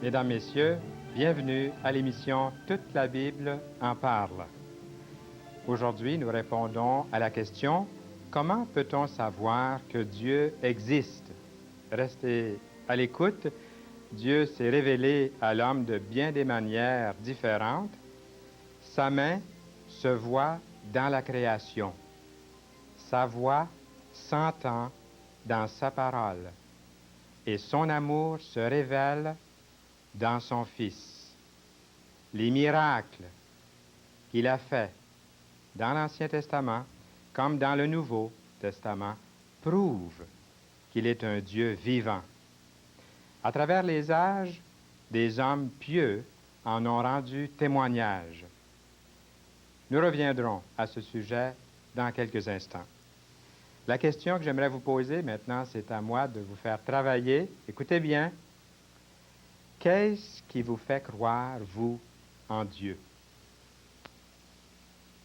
Mesdames, Messieurs, bienvenue à l'émission Toute la Bible en parle. Aujourd'hui, nous répondons à la question « Comment peut-on savoir que Dieu existe ?» Restez à l'écoute. Dieu s'est révélé à l'homme de bien des manières différentes. Sa main se voit dans la création. Sa voix s'entend dans sa parole. Et son amour se révèle dans son Fils. Les miracles qu'il a faits dans l'Ancien Testament comme dans le Nouveau Testament prouvent qu'il est un Dieu vivant. À travers les âges, des hommes pieux en ont rendu témoignage. Nous reviendrons à ce sujet dans quelques instants. La question que j'aimerais vous poser maintenant, c'est à moi de vous faire travailler. Écoutez bien. Qu'est-ce qui vous fait croire, vous, en Dieu?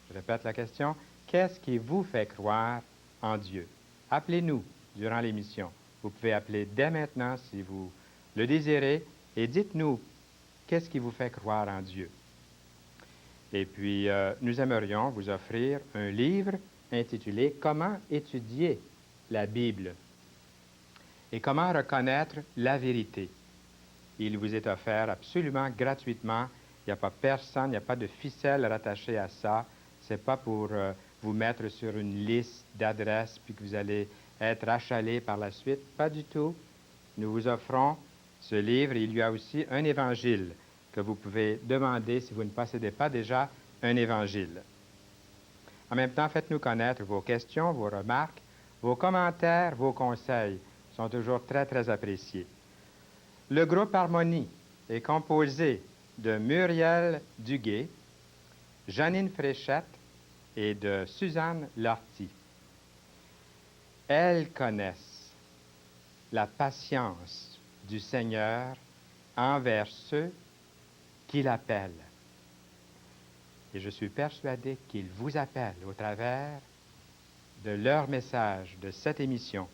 Je répète la question. Qu'est-ce qui vous fait croire en Dieu? Appelez-nous durant l'émission. Vous pouvez appeler dès maintenant si vous le désirez et dites-nous qu'est-ce qui vous fait croire en Dieu. Et puis, nous aimerions vous offrir un livre intitulé « Comment étudier la Bible et comment reconnaître la vérité ». Il vous est offert absolument gratuitement. Il n'y a pas personne, il n'y a pas de ficelle rattachée à ça. Ce n'est pas pour vous mettre sur une liste d'adresses puis que vous allez être achalé par la suite. Pas du tout. Nous vous offrons ce livre. Il y a aussi un évangile que vous pouvez demander si vous ne possédez pas déjà un évangile. En même temps, faites-nous connaître vos questions, vos remarques, vos commentaires, vos conseils sont toujours très, très appréciés. Le groupe Harmonie est composé de Muriel Duguay, Janine Fréchette et de Suzanne Lortie. Elles connaissent la patience du Seigneur envers ceux qui l'appellent. Et je suis persuadé qu'ils vous appellent au travers de leur message, de cette émission.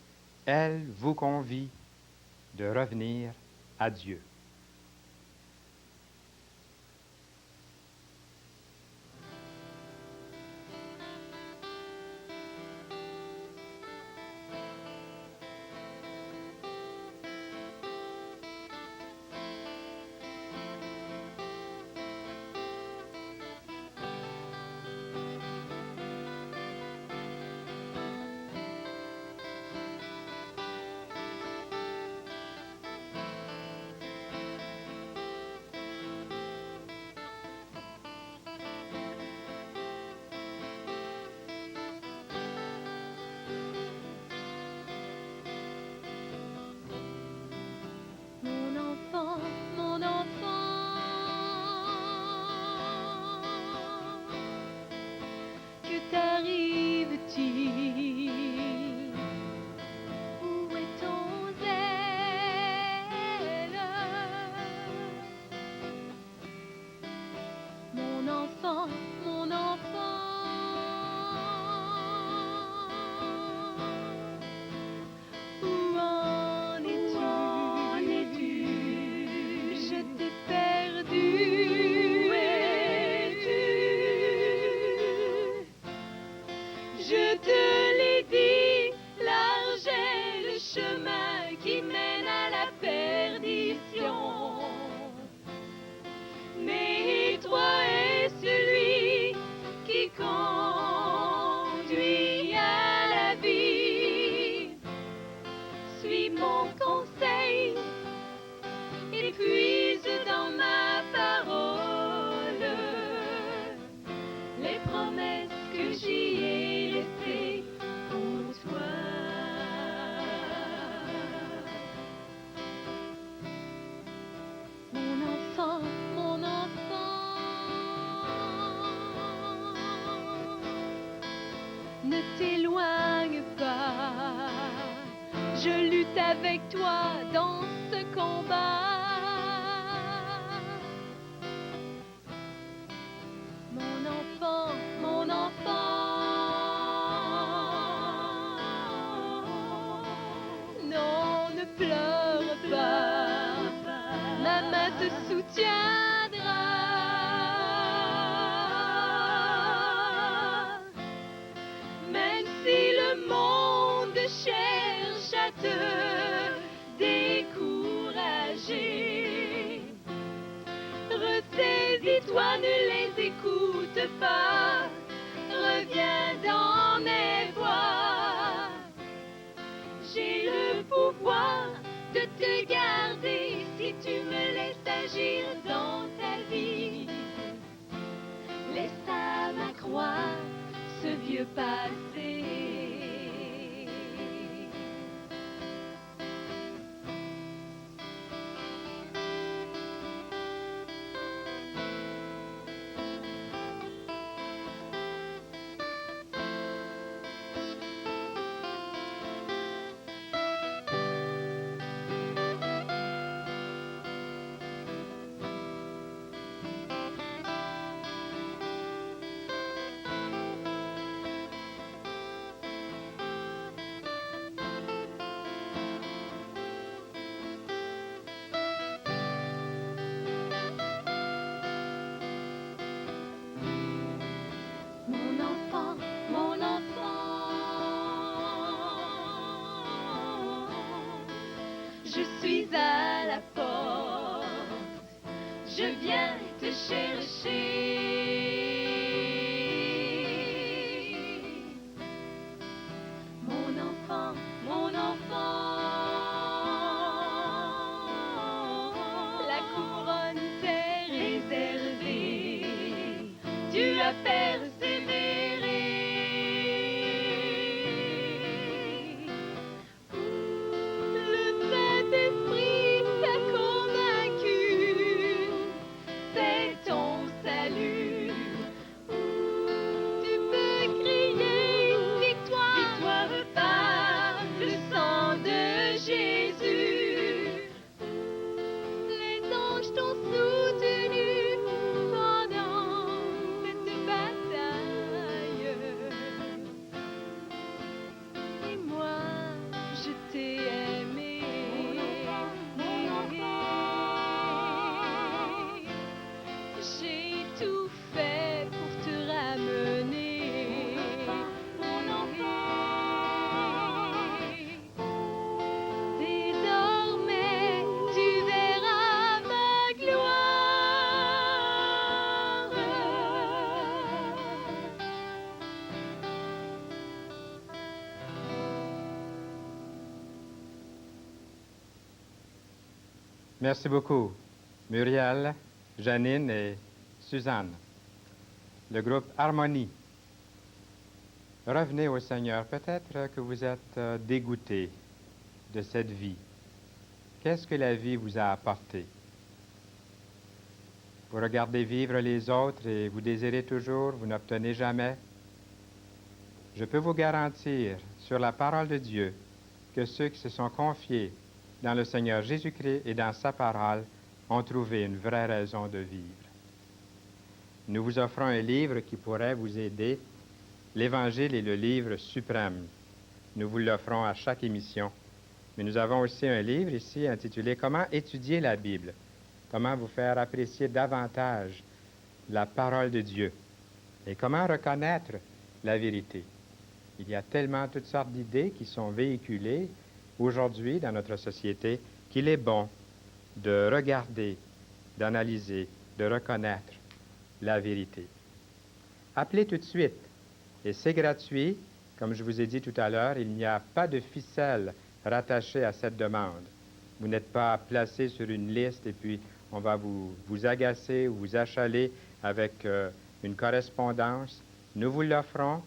Elles vous convient de revenir à Dieu. Mon enfant, que t'arrive-t-il? Où est ton zèle? Mon enfant, où en es-tu? Je t'ai perdu. Où es-tu? Je te l'ai dit, large est le chemin qui mène à la perdition. Mais étroit est celui qui conduit à la vie. Suis mon conseil et puise dans ma parole les promesses que j'y ai laissées pour toi. Mon enfant, ne t'éloigne pas. Je lutte avec toi dans ce combat. Mon enfant, non, ne pleure pas. Ma main te soutiendra. Même si le monde cherche à te décourager, ressaisis-toi, ne les écoute pas, reviens dans mes voies. J'ai le pouvoir de te garder si tu me laisses agir dans ta vie. Laisse à ma croix ce vieux passé. Mon enfant, je suis à la porte, je viens te chercher. Mon enfant, la couronne t'est réservée, tu as persévéré. Le Saint-Esprit t'a convaincu, c'est ton salut. Tu peux crier victoire, victoire par le sang de Jésus. Les anges t'ont soutenu pendant cette bataille. Et moi, je t'ai aimé. J'ai tout fait pour te ramener. Mon enfant, désormais tu verras ma gloire. Merci beaucoup, Muriel, Janine et Suzanne. Le groupe Harmonie. Revenez au Seigneur. Peut-être que vous êtes dégoûté de cette vie. Qu'est-ce que la vie vous a apporté? Vous regardez vivre les autres et vous désirez toujours, vous n'obtenez jamais. Je peux vous garantir, sur la parole de Dieu, que ceux qui se sont confiés dans le Seigneur Jésus-Christ et dans sa parole ont trouvé une vraie raison de vivre. Nous vous offrons un livre qui pourrait vous aider. L'Évangile est le livre suprême. Nous vous l'offrons à chaque émission. Mais nous avons aussi un livre ici intitulé « Comment étudier la Bible ». Comment vous faire apprécier davantage la parole de Dieu et comment reconnaître la vérité. Il y a tellement toutes sortes d'idées qui sont véhiculées aujourd'hui dans notre société qu'il est bon de regarder, d'analyser, de reconnaître la vérité. Appelez tout de suite et c'est gratuit. Comme je vous ai dit tout à l'heure, il n'y a pas de ficelle rattachée à cette demande. Vous n'êtes pas placé sur une liste et puis on va vous agacer ou vous achaler avec une correspondance. Nous vous l'offrons,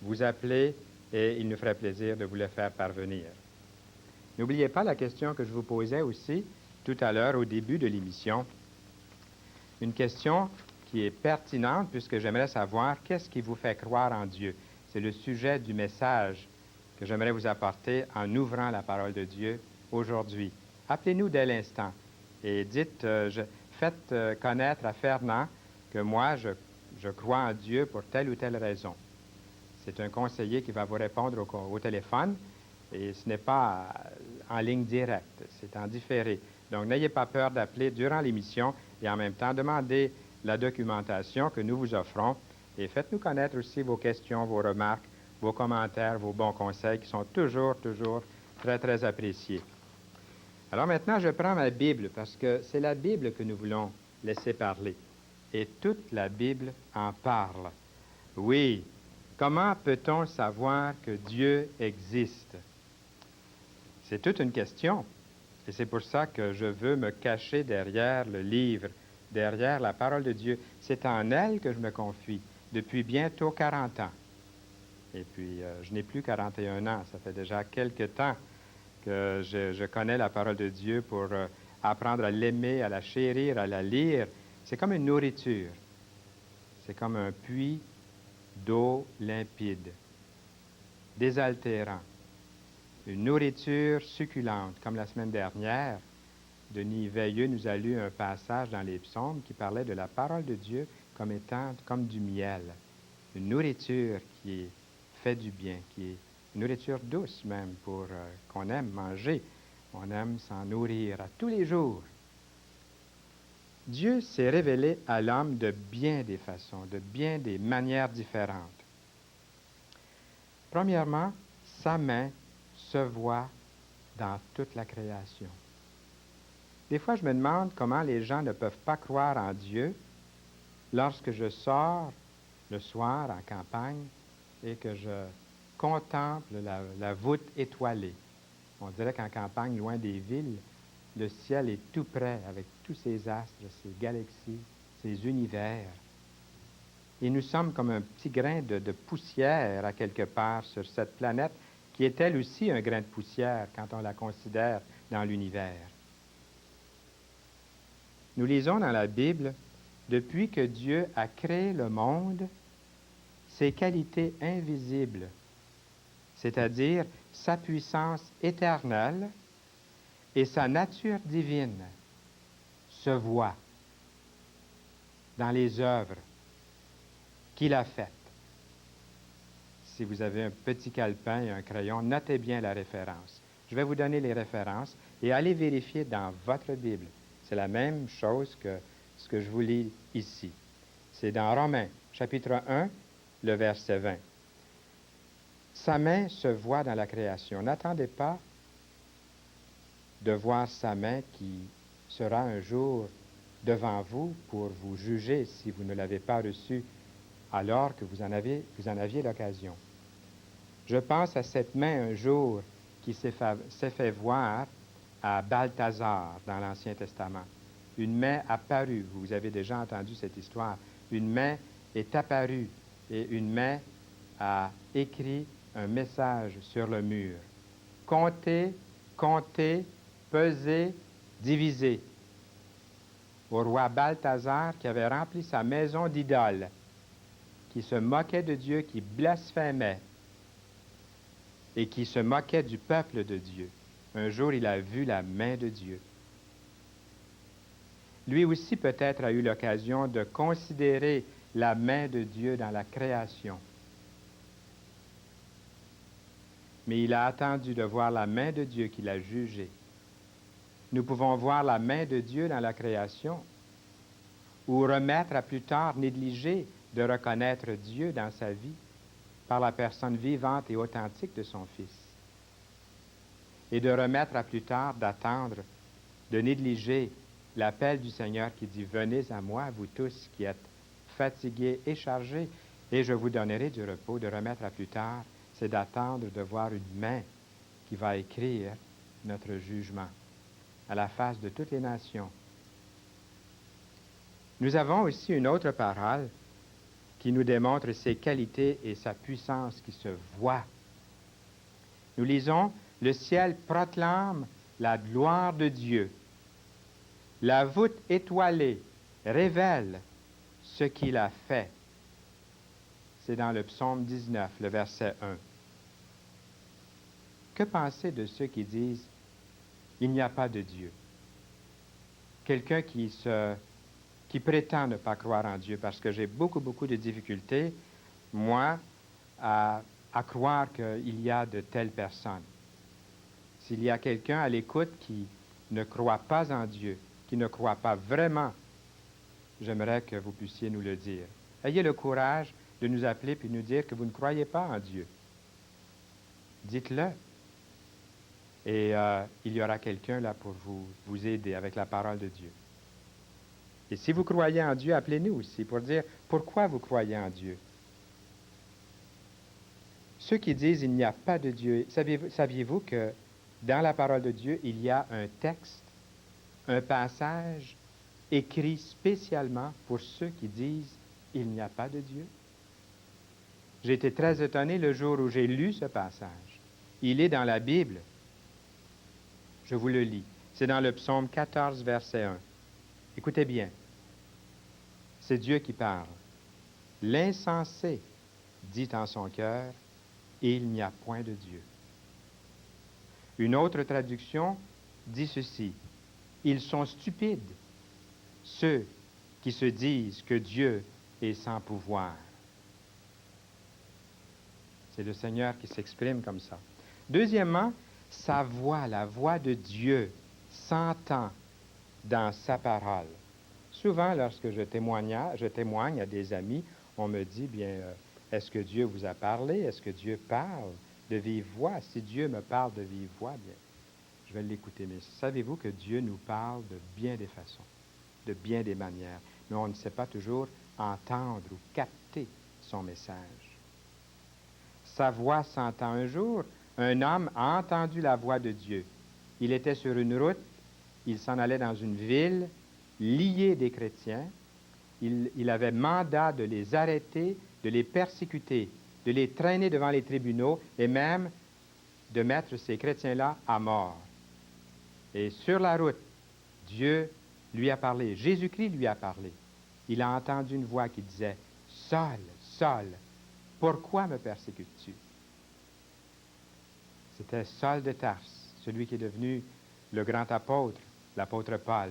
vous appelez et il nous ferait plaisir de vous le faire parvenir. N'oubliez pas la question que je vous posais aussi tout à l'heure au début de l'émission. Une question qui est pertinente puisque j'aimerais savoir qu'est-ce qui vous fait croire en Dieu. C'est le sujet du message que j'aimerais vous apporter en ouvrant la parole de Dieu aujourd'hui. Appelez-nous dès l'instant et dites, faites connaître à Fernand que moi, je crois en Dieu pour telle ou telle raison. C'est un conseiller qui va vous répondre au téléphone et ce n'est pas en ligne directe, c'est en différé. Donc, n'ayez pas peur d'appeler durant l'émission et en même temps, demandez la documentation que nous vous offrons et faites-nous connaître aussi vos questions, vos remarques, vos commentaires, vos bons conseils qui sont toujours, toujours très, très appréciés. Alors maintenant, je prends ma Bible parce que c'est la Bible que nous voulons laisser parler. Et toute la Bible en parle. Oui, comment peut-on savoir que Dieu existe? C'est toute une question. Et c'est pour ça que je veux me cacher derrière le livre, derrière la parole de Dieu. C'est en elle que je me confie depuis bientôt 40 ans. Et puis, je n'ai plus 41 ans. Ça fait déjà quelque temps que je connais la parole de Dieu pour apprendre à l'aimer, à la chérir, à la lire. C'est comme une nourriture. C'est comme un puits d'eau limpide, désaltérant. Une nourriture succulente. Comme la semaine dernière, Denis Veilleux nous a lu un passage dans les psaumes qui parlait de la parole de Dieu comme étant comme du miel. Une nourriture qui fait du bien, qui est une nourriture douce même pour qu'on aime manger. On aime s'en nourrir à tous les jours. Dieu s'est révélé à l'homme de bien des façons, de bien des manières différentes. Premièrement, sa main se voit dans toute la création. Des fois, je me demande comment les gens ne peuvent pas croire en Dieu lorsque je sors le soir en campagne et que je contemple la voûte étoilée. On dirait qu'en campagne, loin des villes, le ciel est tout près avec tous ces astres, ces galaxies, ces univers. Et nous sommes comme un petit grain de poussière à quelque part sur cette planète qui est elle aussi un grain de poussière quand on la considère dans l'univers. Nous lisons dans la Bible, depuis que Dieu a créé le monde, ses qualités invisibles, c'est-à-dire sa puissance éternelle et sa nature divine, se voient dans les œuvres qu'il a faites. Si vous avez un petit calepin et un crayon, notez bien la référence. Je vais vous donner les références et allez vérifier dans votre Bible. C'est la même chose que ce que je vous lis ici. C'est dans Romains, chapitre 1, le verset 20. Sa main se voit dans la création. N'attendez pas de voir sa main qui sera un jour devant vous pour vous juger si vous ne l'avez pas reçue alors que vous en aviez l'occasion. Je pense à cette main un jour qui s'est fait voir à Balthazar dans l'Ancien Testament. Une main apparue, vous avez déjà entendu cette histoire. Une main est apparue et une main a écrit un message sur le mur. Comptez, comptez, pesez, divisez. Au roi Balthazar qui avait rempli sa maison d'idoles, qui se moquait de Dieu, qui blasphémait et qui se moquait du peuple de Dieu. Un jour, il a vu la main de Dieu. Lui aussi, peut-être, a eu l'occasion de considérer la main de Dieu dans la création. Mais il a attendu de voir la main de Dieu qu'il a jugée. Nous pouvons voir la main de Dieu dans la création ou remettre à plus tard, négliger de reconnaître Dieu dans sa vie par la personne vivante et authentique de son Fils. Et de remettre à plus tard, d'attendre, de négliger l'appel du Seigneur qui dit « Venez à moi, vous tous qui êtes fatigués et chargés, et je vous donnerai du repos. » De remettre à plus tard, c'est d'attendre de voir une main qui va écrire notre jugement à la face de toutes les nations. Nous avons aussi une autre parole qui nous démontre ses qualités et sa puissance qui se voient. Nous lisons « Le ciel proclame la gloire de Dieu. La voûte étoilée révèle ce qu'il a fait. » C'est dans le psaume 19, le verset 1. Que penser de ceux qui disent « Il n'y a pas de Dieu » ? Quelqu'un qui prétend ne pas croire en Dieu, parce que j'ai beaucoup de difficultés, moi, à croire qu'il y a de telles personnes. S'il y a quelqu'un à l'écoute qui ne croit pas en Dieu, qui ne croit pas vraiment, j'aimerais que vous puissiez nous le dire. Ayez le courage de nous appeler puis nous dire que vous ne croyez pas en Dieu. Dites-le. Et il y aura quelqu'un là pour vous aider avec la parole de Dieu. Et si vous croyez en Dieu, appelez-nous aussi pour dire pourquoi vous croyez en Dieu. Ceux qui disent il n'y a pas de Dieu, saviez-vous que dans la parole de Dieu, il y a un texte, un passage écrit spécialement pour ceux qui disent il n'y a pas de Dieu? J'ai été très étonné le jour où j'ai lu ce passage. Il est dans la Bible. Je vous le lis. C'est dans le psaume 14, verset 1. Écoutez bien. C'est Dieu qui parle. L'insensé dit en son cœur, il n'y a point de Dieu. Une autre traduction dit ceci. Ils sont stupides, ceux qui se disent que Dieu est sans pouvoir. C'est le Seigneur qui s'exprime comme ça. Deuxièmement, sa voix, la voix de Dieu, s'entend dans sa parole. Souvent, lorsque je témoigne à des amis, on me dit, bien, est-ce que Dieu vous a parlé? Est-ce que Dieu parle de vive voix? Si Dieu me parle de vive voix, bien, je vais l'écouter. Mais savez-vous que Dieu nous parle de bien des façons, de bien des manières, mais on ne sait pas toujours entendre ou capter son message. Sa voix s'entend un jour. Un homme a entendu la voix de Dieu. Il était sur une route, il s'en allait dans une ville, lié des chrétiens. Il avait mandat de les arrêter, de les persécuter, de les traîner devant les tribunaux et même de mettre ces chrétiens-là à mort. Et sur la route, Dieu lui a parlé, Jésus-Christ lui a parlé. Il a entendu une voix qui disait, « Saul, Saul, pourquoi me persécutes-tu? » C'était Saul de Tarse, celui qui est devenu le grand apôtre, l'apôtre Paul.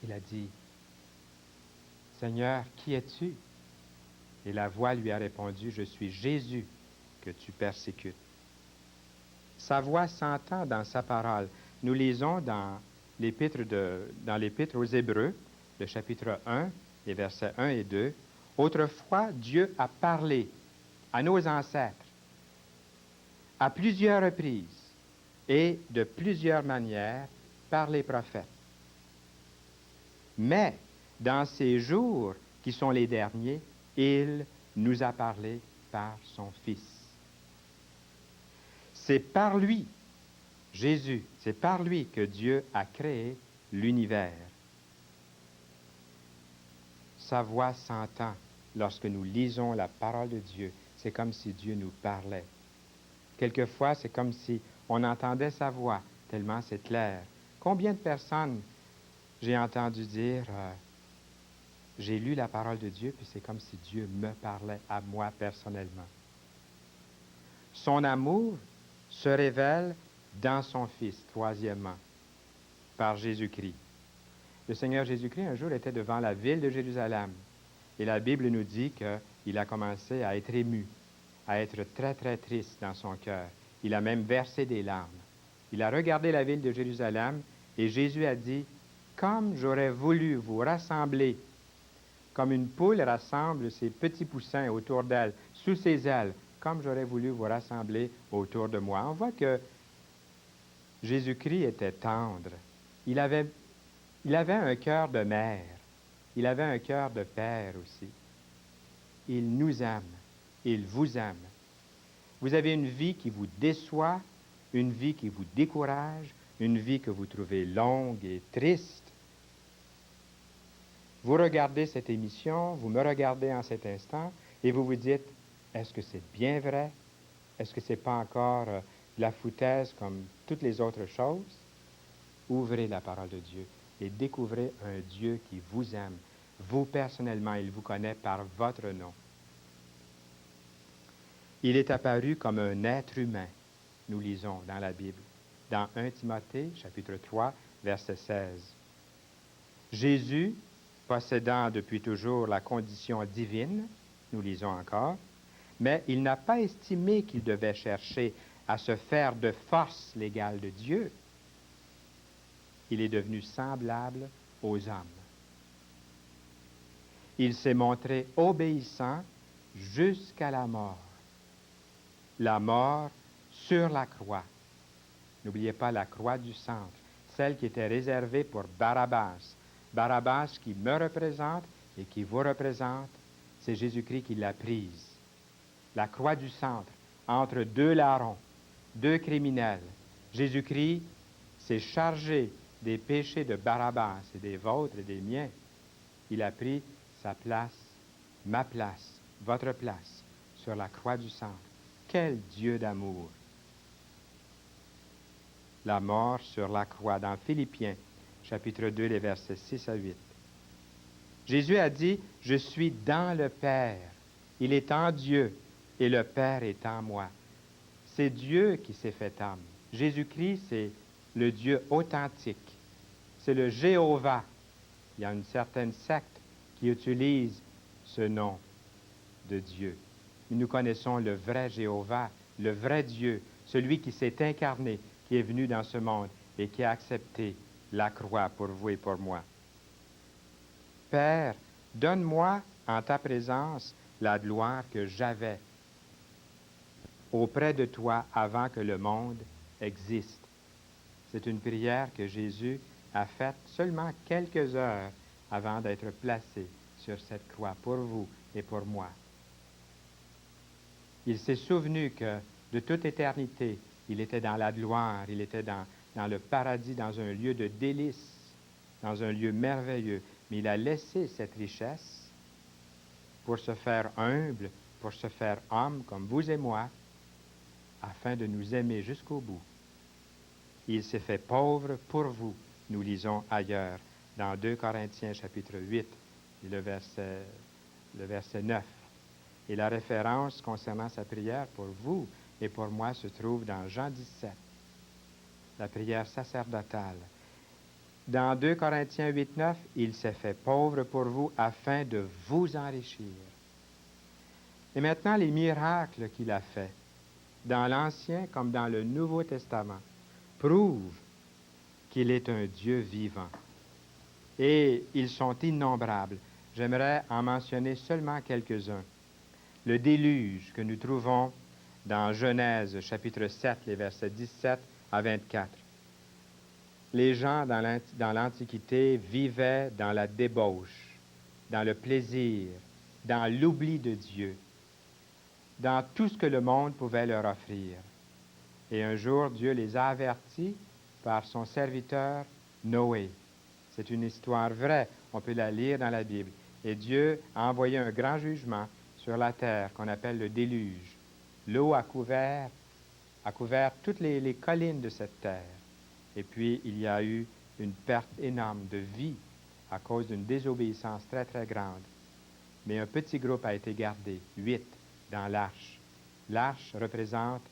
Il a dit, « Seigneur, qui es-tu? » Et la voix lui a répondu, « Je suis Jésus que tu persécutes. » Sa voix s'entend dans sa parole. Nous lisons dans l'Épître aux Hébreux, le chapitre 1, les versets 1 et 2, « Autrefois, Dieu a parlé à nos ancêtres à plusieurs reprises et de plusieurs manières par les prophètes. Mais dans ces jours qui sont les derniers, il nous a parlé par son Fils. » C'est par lui, Jésus, c'est par lui que Dieu a créé l'univers. Sa voix s'entend lorsque nous lisons la parole de Dieu. C'est comme si Dieu nous parlait. Quelquefois, c'est comme si on entendait sa voix, tellement c'est clair. Combien de personnes j'ai entendu dire, j'ai lu la parole de Dieu, puis c'est comme si Dieu me parlait à moi personnellement. Son amour se révèle dans son Fils, troisièmement, par Jésus-Christ. Le Seigneur Jésus-Christ, un jour, était devant la ville de Jérusalem. Et la Bible nous dit qu'il a commencé à être ému, à être très, très triste dans son cœur. Il a même versé des larmes. Il a regardé la ville de Jérusalem et Jésus a dit, « Comme j'aurais voulu vous rassembler, comme une poule rassemble ses petits poussins autour d'elle, sous ses ailes, comme j'aurais voulu vous rassembler autour de moi. » On voit que Jésus-Christ était tendre. Il avait un cœur de mère. Il avait un cœur de père aussi. Il nous aime. Il vous aime. Vous avez une vie qui vous déçoit, une vie qui vous décourage, une vie que vous trouvez longue et triste. Vous regardez cette émission, vous me regardez en cet instant, et vous vous dites, est-ce que c'est bien vrai? Est-ce que ce n'est pas encore de la foutaise comme toutes les autres choses? Ouvrez la parole de Dieu et découvrez un Dieu qui vous aime. Vous, personnellement, il vous connaît par votre nom. Il est apparu comme un être humain, nous lisons dans la Bible, dans 1 Timothée, chapitre 3, verset 16. Jésus, possédant depuis toujours la condition divine, nous lisons encore, mais il n'a pas estimé qu'il devait chercher à se faire de force l'égal de Dieu, il est devenu semblable aux hommes. Il s'est montré obéissant jusqu'à la mort sur la croix. N'oubliez pas la croix du centre, celle qui était réservée pour Barabbas. Barabbas qui me représente et qui vous représente, c'est Jésus-Christ qui l'a prise. La croix du centre, entre deux larrons, deux criminels. Jésus-Christ s'est chargé des péchés de Barabbas et des vôtres et des miens. Il a pris sa place, ma place, votre place, sur la croix du centre. Quel Dieu d'amour! La mort sur la croix dans Philippiens, chapitre 2, les versets 6 à 8. Jésus a dit, « Je suis dans le Père. Il est en Dieu et le Père est en moi. » C'est Dieu qui s'est fait homme. Jésus-Christ, c'est le Dieu authentique. C'est le Jéhovah. Il y a une certaine secte qui utilise ce nom de Dieu. Nous connaissons le vrai Jéhovah, le vrai Dieu, celui qui s'est incarné, qui est venu dans ce monde et qui a accepté la croix pour vous et pour moi. Père, donne-moi en ta présence la gloire que j'avais auprès de toi avant que le monde existe. C'est une prière que Jésus a faite seulement quelques heures avant d'être placé sur cette croix pour vous et pour moi. Il s'est souvenu que de toute éternité, il était dans la gloire, il était dans le paradis, dans un lieu de délices, dans un lieu merveilleux. Mais il a laissé cette richesse pour se faire humble, pour se faire homme comme vous et moi, afin de nous aimer jusqu'au bout. Il s'est fait pauvre pour vous, nous lisons ailleurs, dans 2 Corinthiens chapitre 8, le verset 9. Et la référence concernant sa prière pour vous et pour moi se trouve dans Jean 17, la prière sacerdotale. Dans 2 Corinthiens 8, 9, il s'est fait pauvre pour vous afin de vous enrichir. Et maintenant, les miracles qu'il a faits, dans l'Ancien comme dans le Nouveau Testament, prouvent qu'il est un Dieu vivant. Et ils sont innombrables. J'aimerais en mentionner seulement quelques-uns. Le déluge que nous trouvons dans Genèse, chapitre 7, les versets 17 à 24. Les gens dans l'Antiquité vivaient dans la débauche, dans le plaisir, dans l'oubli de Dieu, dans tout ce que le monde pouvait leur offrir. Et un jour, Dieu les a avertis par son serviteur Noé. C'est une histoire vraie, on peut la lire dans la Bible. Et Dieu a envoyé un grand jugement sur la terre qu'on appelle le déluge. L'eau a couvert toutes les collines de cette terre. Et puis, il y a eu une perte énorme de vie à cause d'une désobéissance très, très grande. Mais un petit groupe a été gardé, 8, dans l'arche. L'arche représente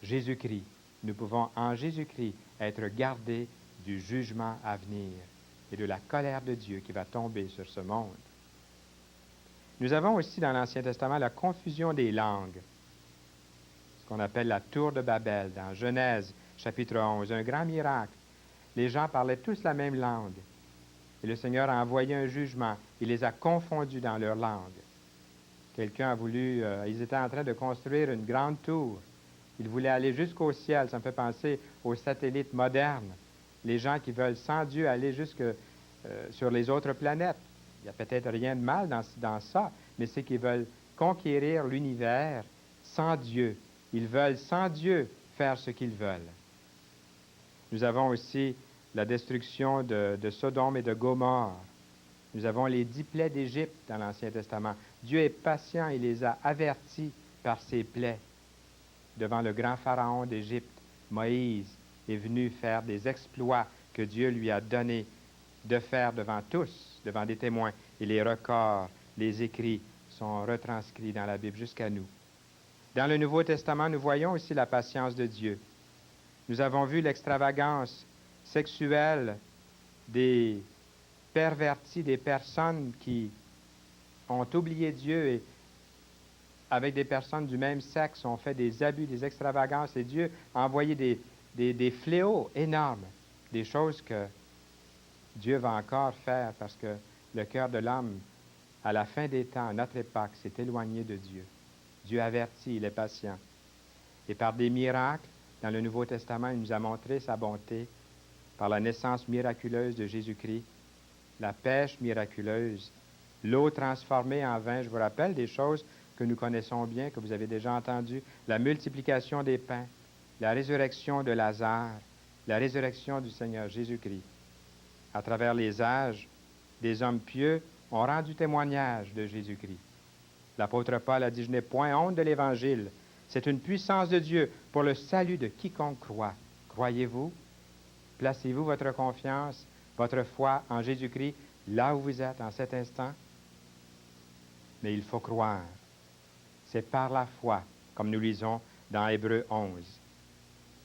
Jésus-Christ. Nous pouvons en Jésus-Christ être gardés du jugement à venir et de la colère de Dieu qui va tomber sur ce monde. Nous avons aussi dans l'Ancien Testament la confusion des langues, ce qu'on appelle la tour de Babel, dans Genèse, chapitre 11, un grand miracle. Les gens parlaient tous la même langue. Et le Seigneur a envoyé un jugement. Il les a confondus dans leur langue. Quelqu'un a voulu... ils étaient en train de construire une grande tour. Ils voulaient aller jusqu'au ciel. Ça me fait penser aux satellites modernes. Les gens qui veulent sans Dieu aller jusque sur les autres planètes. Il n'y a peut-être rien de mal dans ça, mais c'est qu'ils veulent conquérir l'univers sans Dieu. Ils veulent sans Dieu faire ce qu'ils veulent. Nous avons aussi la destruction de Sodome et de Gomorrhe. Nous avons les 10 plaies d'Égypte dans l'Ancien Testament. Dieu est patient, il les a avertis par ses plaies. Devant le grand pharaon d'Égypte, Moïse est venu faire des exploits que Dieu lui a donnés de faire devant tous, devant des témoins. Et les records, les écrits sont retranscrits dans la Bible jusqu'à nous. Dans le Nouveau Testament, nous voyons aussi la patience de Dieu. Nous avons vu l'extravagance sexuelle des pervertis, des personnes qui ont oublié Dieu et avec des personnes du même sexe, on fait des abus, des extravagances, et Dieu a envoyé des fléaux énormes, des choses que Dieu va encore faire parce que le cœur de l'homme, à la fin des temps, à notre époque, s'est éloigné de Dieu. Dieu avertit, il est patient. Et par des miracles, dans le Nouveau Testament, il nous a montré sa bonté par la naissance miraculeuse de Jésus-Christ, la pêche miraculeuse, l'eau transformée en vin. Je vous rappelle des choses que nous connaissons bien, que vous avez déjà entendues, la multiplication des pains, la résurrection de Lazare, la résurrection du Seigneur Jésus-Christ. À travers les âges, des hommes pieux ont rendu témoignage de Jésus-Christ. L'apôtre Paul a dit, « Je n'ai point honte de l'Évangile. C'est une puissance de Dieu pour le salut de quiconque croit. » Croyez-vous? Placez-vous votre confiance, votre foi en Jésus-Christ là où vous êtes en cet instant? Mais il faut croire. C'est par la foi, comme nous lisons dans Hébreux 11.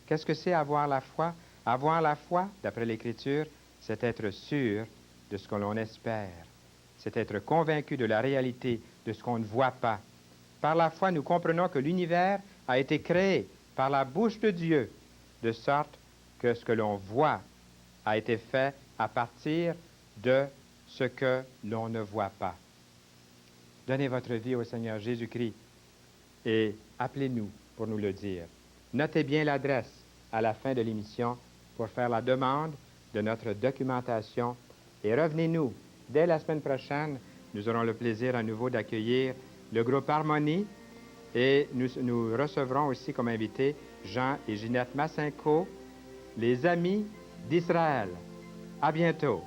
Qu'est-ce que c'est avoir la foi? Avoir la foi, d'après l'Écriture, c'est être sûr de ce que l'on espère. C'est être convaincu de la réalité de ce qu'on ne voit pas. Par la foi, nous comprenons que l'univers a été créé par la bouche de Dieu, de sorte que ce que l'on voit a été fait à partir de ce que l'on ne voit pas. Donnez votre vie au Seigneur Jésus-Christ et appelez-nous pour nous le dire. Notez bien l'adresse à la fin de l'émission pour faire la demande de notre documentation et revenez-nous. Dès la semaine prochaine, nous aurons le plaisir à nouveau d'accueillir le groupe Harmonie et nous recevrons aussi comme invités Jean et Ginette Massinco, les Amis d'Israël. À bientôt.